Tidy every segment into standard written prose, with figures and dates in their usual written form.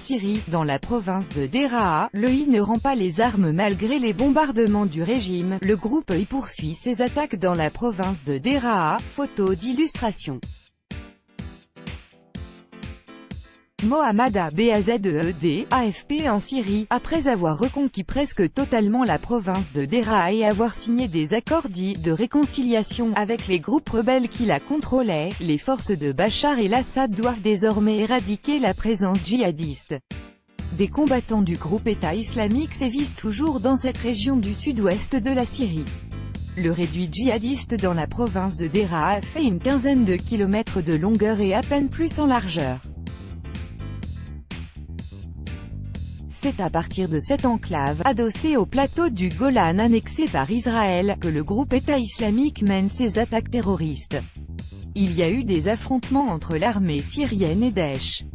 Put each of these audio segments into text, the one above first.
Syrie, dans la province de Deraa, l'EI ne rend pas les armes malgré les bombardements du régime. Le groupe EI poursuit ses attaques dans la province de Deraa. Photo d'illustration. Mohammad Abazed, AFP en Syrie, après avoir reconquis presque totalement la province de Deraa et avoir signé des accords dits de réconciliation avec les groupes rebelles qui la contrôlaient, les forces de Bachar el-Assad doivent désormais éradiquer la présence djihadiste. Des combattants du groupe État islamique sévissent toujours dans cette région du sud-ouest de la Syrie. Le réduit djihadiste dans la province de Deraa fait une quinzaine de kilomètres de longueur et à peine plus en largeur. C'est à partir de cette enclave, adossée au plateau du Golan annexé par Israël, que le groupe État islamique mène ses attaques terroristes. Il y a eu des affrontements entre l'armée syrienne et Daesh.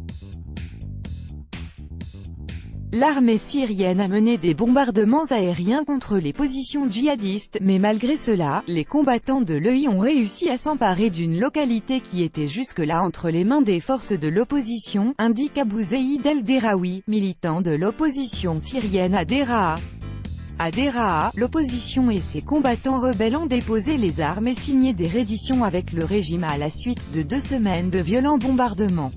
L'armée syrienne a mené des bombardements aériens contre les positions djihadistes, mais malgré cela, les combattants de l'EI ont réussi à s'emparer d'une localité qui était jusque-là entre les mains des forces de l'opposition, indique Abou Zeid el-Deraoui, militant de l'opposition syrienne à Deraa. À Deraa, l'opposition et ses combattants rebelles ont déposé les armes et signé des redditions avec le régime à la suite de 2 semaines de violents bombardements.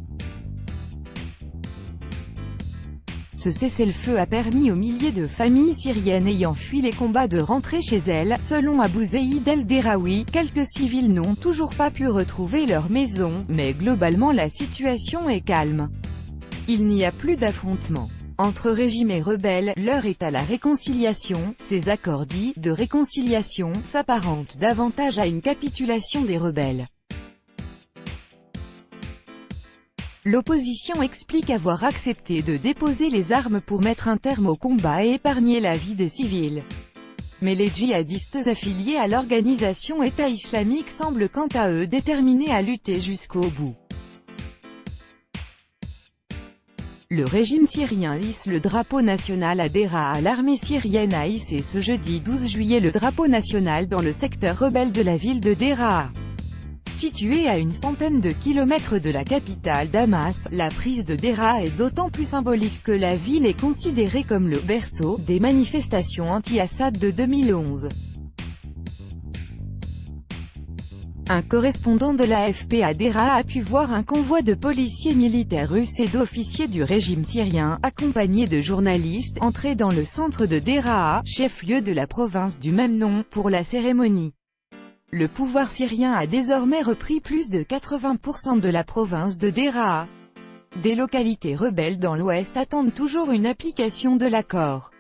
Ce cessez-le-feu a permis aux milliers de familles syriennes ayant fui les combats de rentrer chez elles. Selon Abou Zeid el-Deraoui, quelques civils n'ont toujours pas pu retrouver leur maison, mais globalement la situation est calme. Il n'y a plus d'affrontements entre régime et rebelles, l'heure est à la réconciliation. Ces accords dits de réconciliation s'apparentent davantage à une capitulation des rebelles. L'opposition explique avoir accepté de déposer les armes pour mettre un terme au combat et épargner la vie des civils. Mais les djihadistes affiliés à l'organisation État islamique semblent quant à eux déterminés à lutter jusqu'au bout. Le régime syrien hisse le drapeau national à Deraa. L'armée syrienne a hissé ce jeudi 12 juillet le drapeau national dans le secteur rebelle de la ville de Deraa. Située à une centaine de kilomètres de la capitale Damas, la prise de Deraa est d'autant plus symbolique que la ville est considérée comme le berceau des manifestations anti-Assad de 2011. Un correspondant de l'AFP à Deraa a pu voir un convoi de policiers militaires russes et d'officiers du régime syrien, accompagnés de journalistes, entrer dans le centre de Deraa, chef-lieu de la province du même nom, pour la cérémonie. Le pouvoir syrien a désormais repris plus de 80% de la province de Deraa. Des localités rebelles dans l'ouest attendent toujours une application de l'accord.